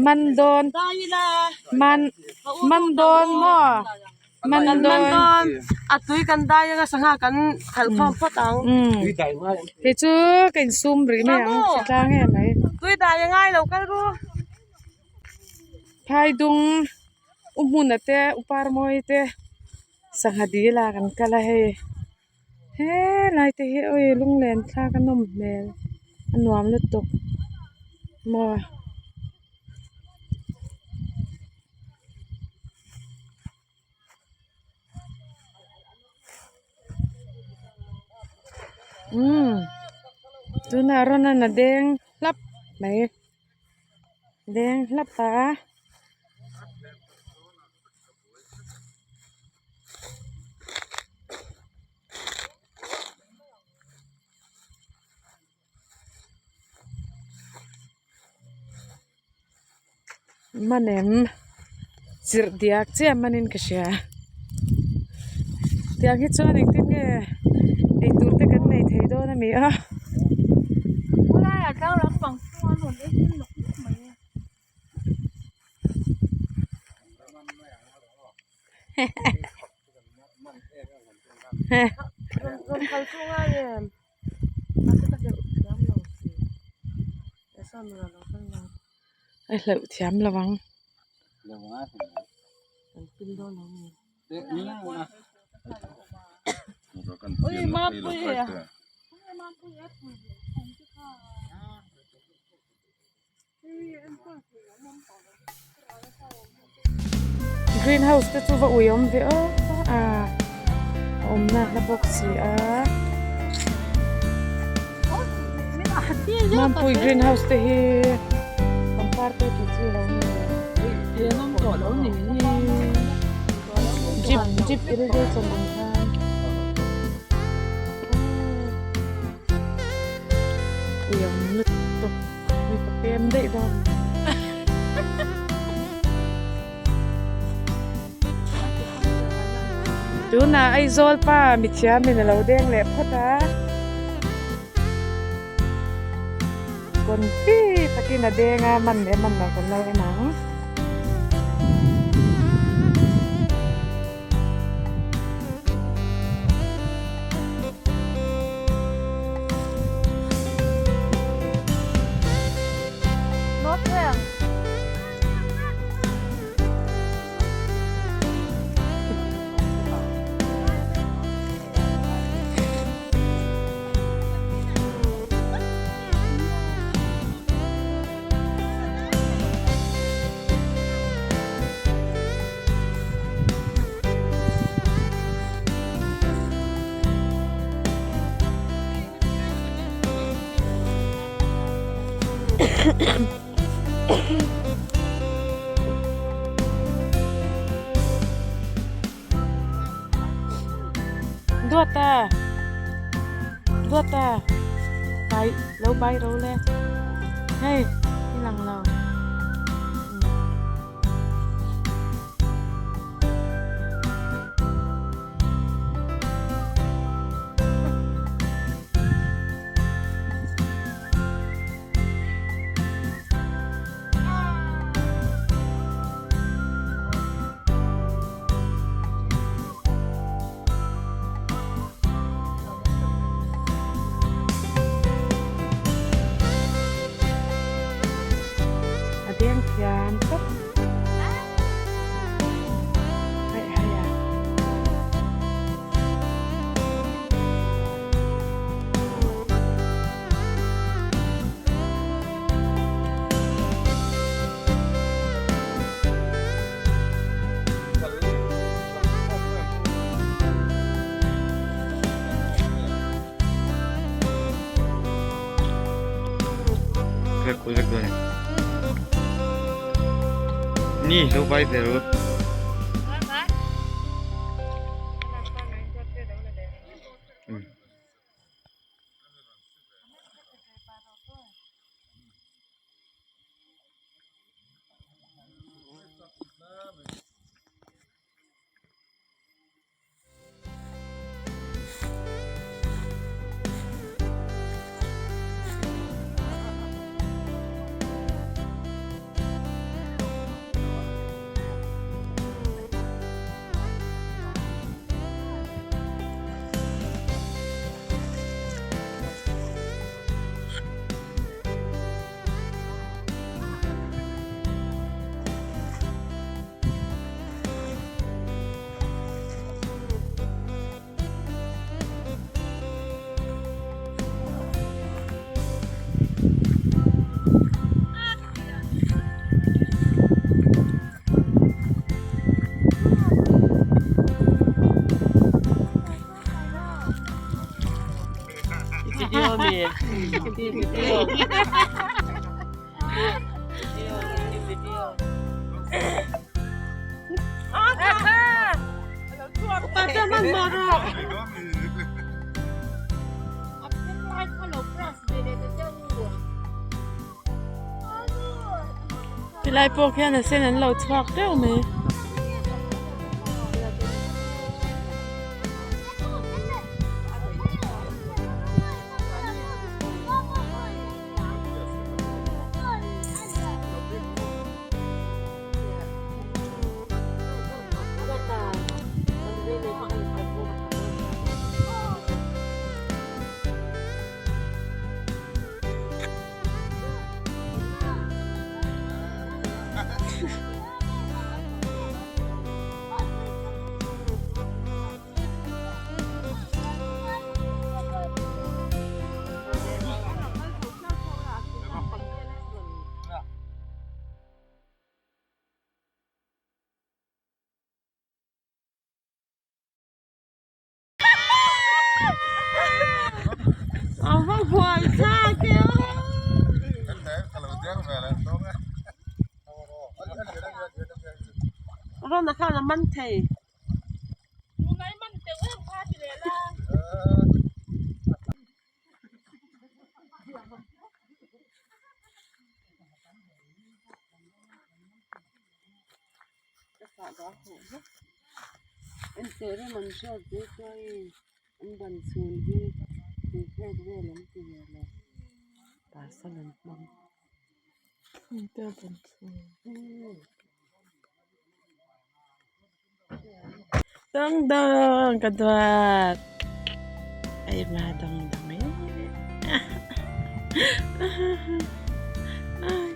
มันโดนมันมันโดนหม้อมันโดนอัดตุยกันได้ยังสังหากันขันพร้อมพ่อตังเฮ้ยจูกันซุ่มหรือไม่ยังสิจ้างไงไหมตุยได้ยังไงเราก็รู้พายดุงมุนเตะอุปาร์มอยเตะสังหาดีลากันกันละเฮ้ลายเตะโอ้ยลุงเลนข้ากันนมแมวอันหวานเลือดตกมัวดูน่ารอนน่ะแดงลับไหนแดงลับตามันเอ็มสิรดิอักเจ้ามันอินกษาดิอักที่ชวนอีกทีเนี่ยไอ้ตัวเด็กกันในไทยโดนมีอ่ะว่าได้อะเจ้ารับฟังตัวหนุนได้ยินหนุกไหมลมเขาช่วงง่ายเลยมันจะเดือดร้อนเราสิไอ้ซ่อนเราข้างในไอ้เหล่าเทียมระวังมันขึ้นโดนเราเนี่ยโอ้ยมาปุ้ยอะgreenhouse จะตัวอุยอมเวออมนักระบบสีมันปุย greenhouse เตะบางพาร์ทที่ที่เราเนี่ยน้ำตัวเราเนี่ยจิบirrigation บางทางอุยอมลึกตกมีกระเทียมได้บ้างดูนะไอ้โซลป้ามิเชียมินเราเด้งเล็บเขาตาคนที่ตะกี้น่ะเด้งมันเนี่ยมันแบบคนไรหนังรถแข่งดูตาไปเราไปเราเลยเฮ้ยที่หลังเราYanto. Ay, haya. Kulik doon. Ni, so bye pero. Pati man marok. Pilai po kaya na sinan lo twak daw me. Apa buat sakit? Orang nak kan mantai. Anh chơi đấy mình chơi với chơi anh bắn súng đi thì chơi với lắm thì là ta sẽ làm mắm. Ito bunso. Dong dong kadwat. Ay madong dami. Ay.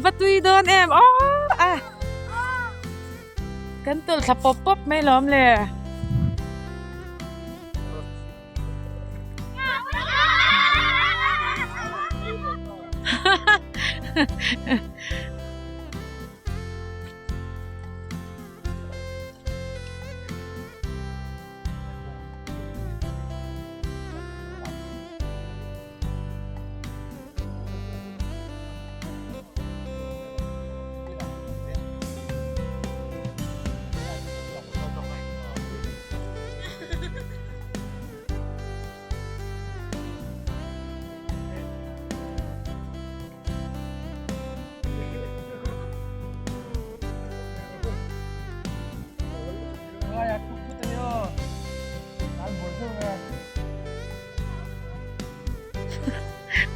Patuloy doon, em. Oh! Ah! Kantol sa pop-pop may lom le.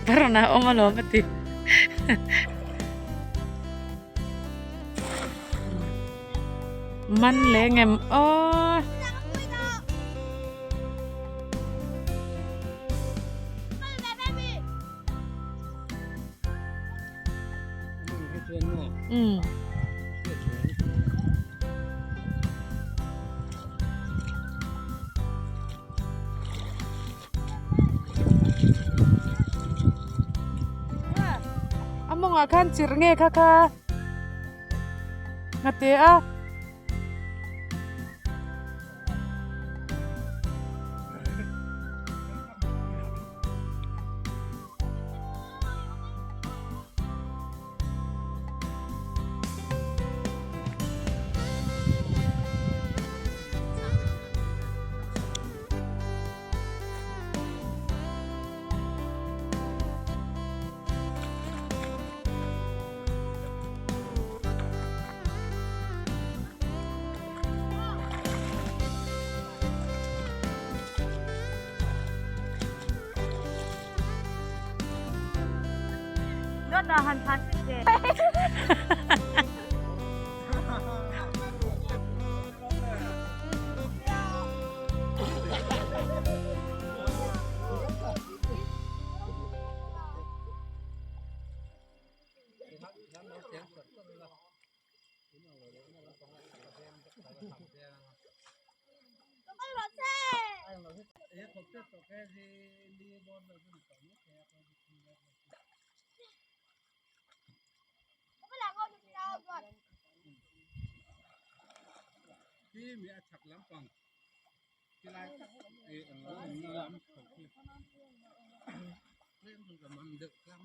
Parang na umalomat eh. Manleng em. Oh. Ừ. Amo nga kan sirnge kaka. Ngate ah. Dahan plastik deh. ที่มีอัดล้ำปังที่ไรไอ้ล้ำของที่เรื่องมันกับมันเด็กล้ำ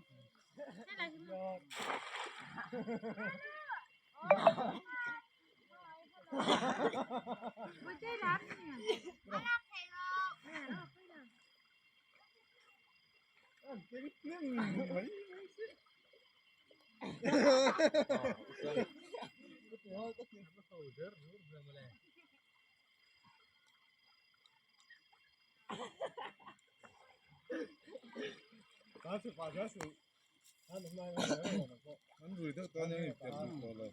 มันดูตัวนี้เป็นตัวเลย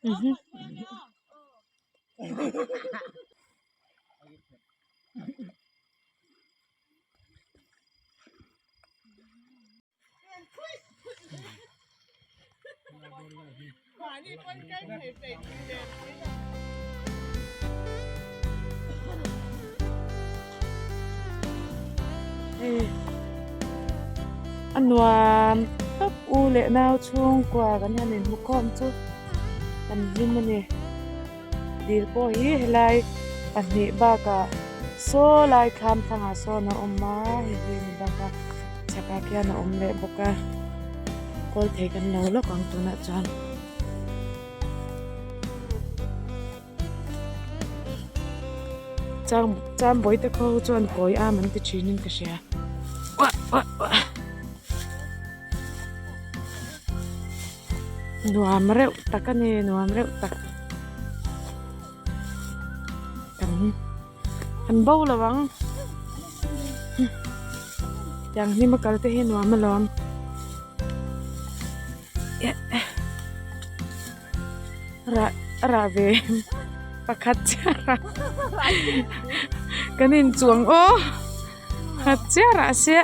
อือฮึอันวามตับอูเลนาวช่วงกว่ากันเนี่ยมุกคอมจุอันนี้มันเนี่ยดีพอฮีไลอันนี้บากะโซไลคำทางอาโซนะอมมาเฮีนี่บากะชักอานะอมเละบกะคอยเทกันแล้วแล้วกังตัวนะจันจำบ่อยแต่เขาจวนก่อยมันติดชีนินก็เสียว้าหนูเร็วตักกันเนี่ยหนูเร็วตักอันเบาละวังอย่างนี้มากระเตะหนูมาล้อมระเวประคัดเจระกันนินจวงโอ้คัดเจระเสีย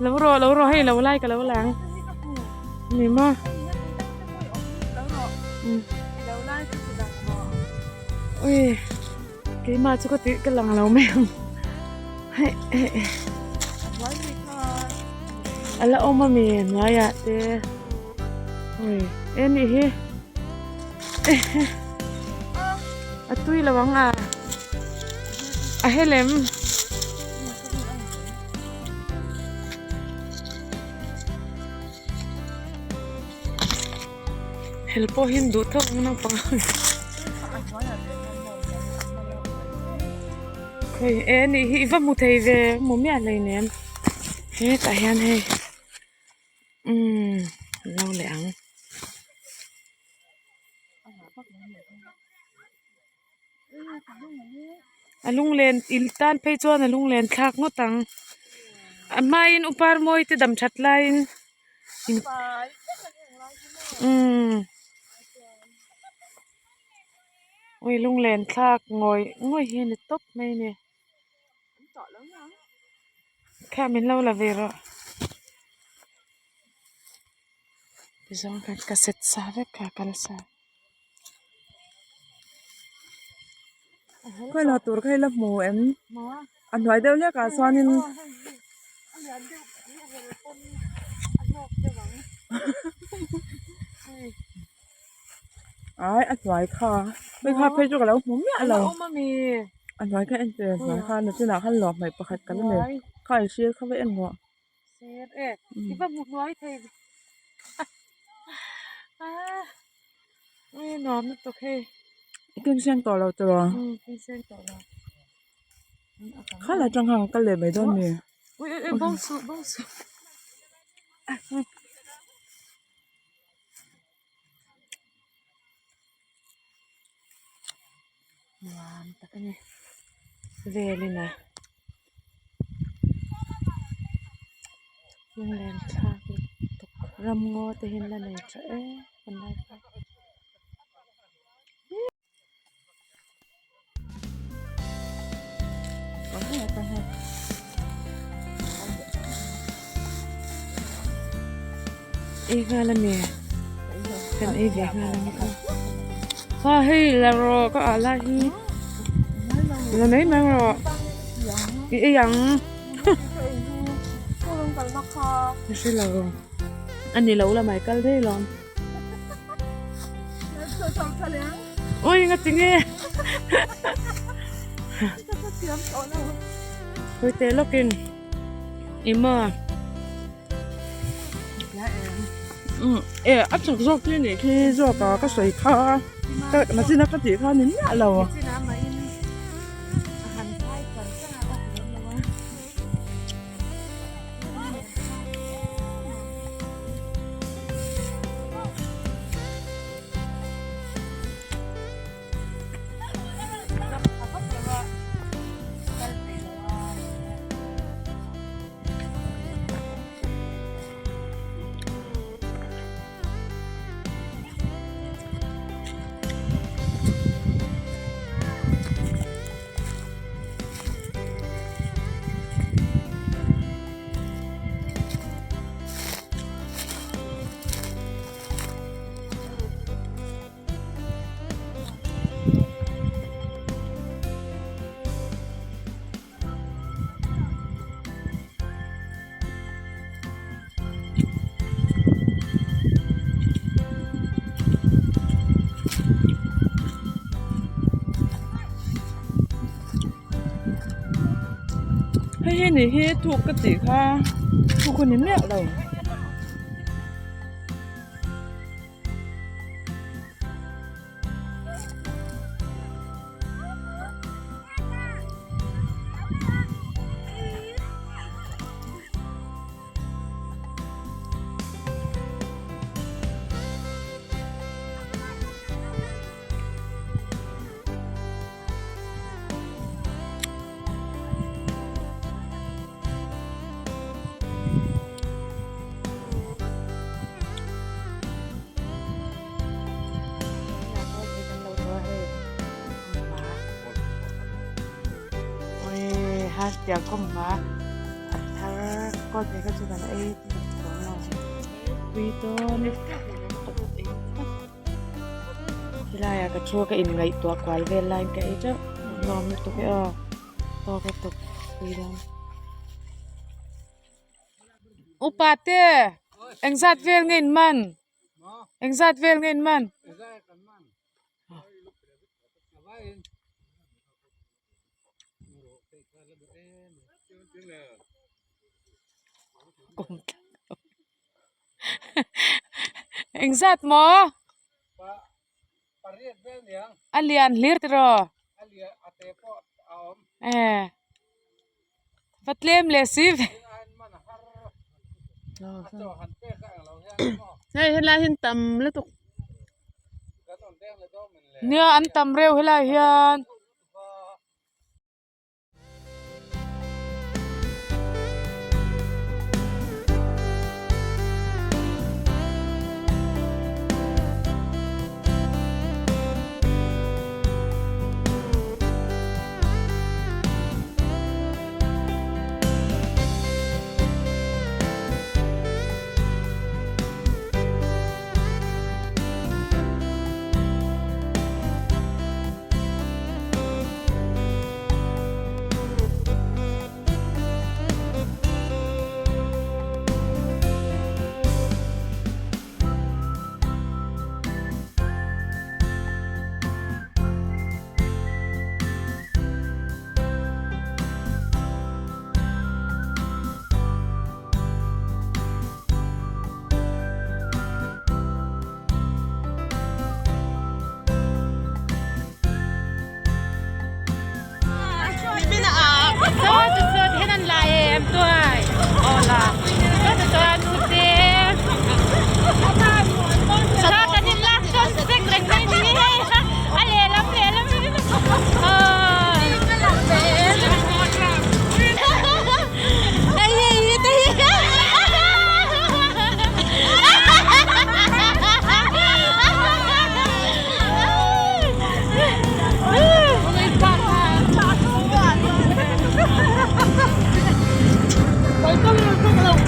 แล้วรอให้เราไล่กันแล้วหลังนี่มั้งโอ้ยกี่มาชุกติกันหลังเราแม่ให้อะไรออกมาเมียนวะยะเต้โอ้ยนี่เฮ้อะตุ้ยระวังให้เล็มเฮลโปหินดูทั้งนั้นปังเฮ้ยนี่ฮิวมุทัยเวมุมีอะไรเนี่ยเฮ้แต่ยันเฮ้เราเหลียงลุงเลนอิลตันไปจวนลุงเลนคักงตังมาอินอุปาร์มอยติดดำชัดไลน์โอ้ยลุงเลนคักงอยเห็นตบไหมเนี่ยแค่มินเล่าละเวรดิฉันกันกษัตริย์สาวกกันสาวก็เราตัวก็ให้รับหมูอันไหวเดี๋ยวเนี่ยกาซอนินอันไหวค่ะไม่ค่ะเพจกันแล้วหมูไม่อะไรอันไหวแค่เอ็นเจอไหวค่ะนึกว่าขั้นหลอกใหม่ประคัดกันเลยค่ะเชียร์เข้าไปเอ็นหัวเชียร์ที่บ้านหมูน้อยเทไม่นอนไม่ตกเฮ้กินเส้นต่อเราจะรอกินเส้นต่อเราข้าหลายจังหังกันเลยไม่ได้เนี่ยอุ้ยบ้องสุหวานตะกันเนี่ยเวลินะลุงแรงชาตกรำงอแต่เห็นแล้วเนี่ยจะมันได้ปะไปให้อีกแล้วเนี่ย kan e ge nga lang ka ha hei la ro ka ala hi la nei mang ro e yang si la ro anh đi lâu là mày cල් thế lon ôi ngắt tiếng nghe thôi té lóc in im mà áp dụng rốt cái này khi rốt có cái sợi kha cái mà xin nó cái gì kha nín nhả lầu hay này hay thuộc cái gì kha thuộc con nín nhả lầu hastia komma athar ko dega chudan ei no tuito ni hilaya ka chua ka in ngai to kwal vel line ka echa nom to ke to ka to tuidan upate engzat vel ngain man engzat vel ngain man Engzat mo alian lir tro patlem lesif hey hela hin tam le tuk nia an tam reu hela hian Welcome to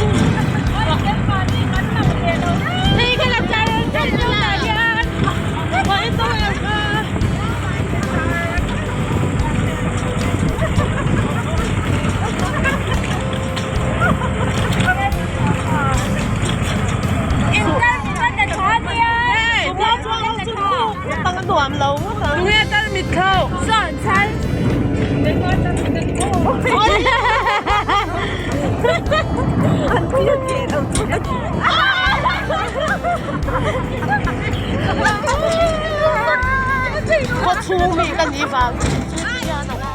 동해 딸 밑하오. 썬산. 내가 딸 밑하오. 안 뛰었지.我出米跟你讲，出这样的话。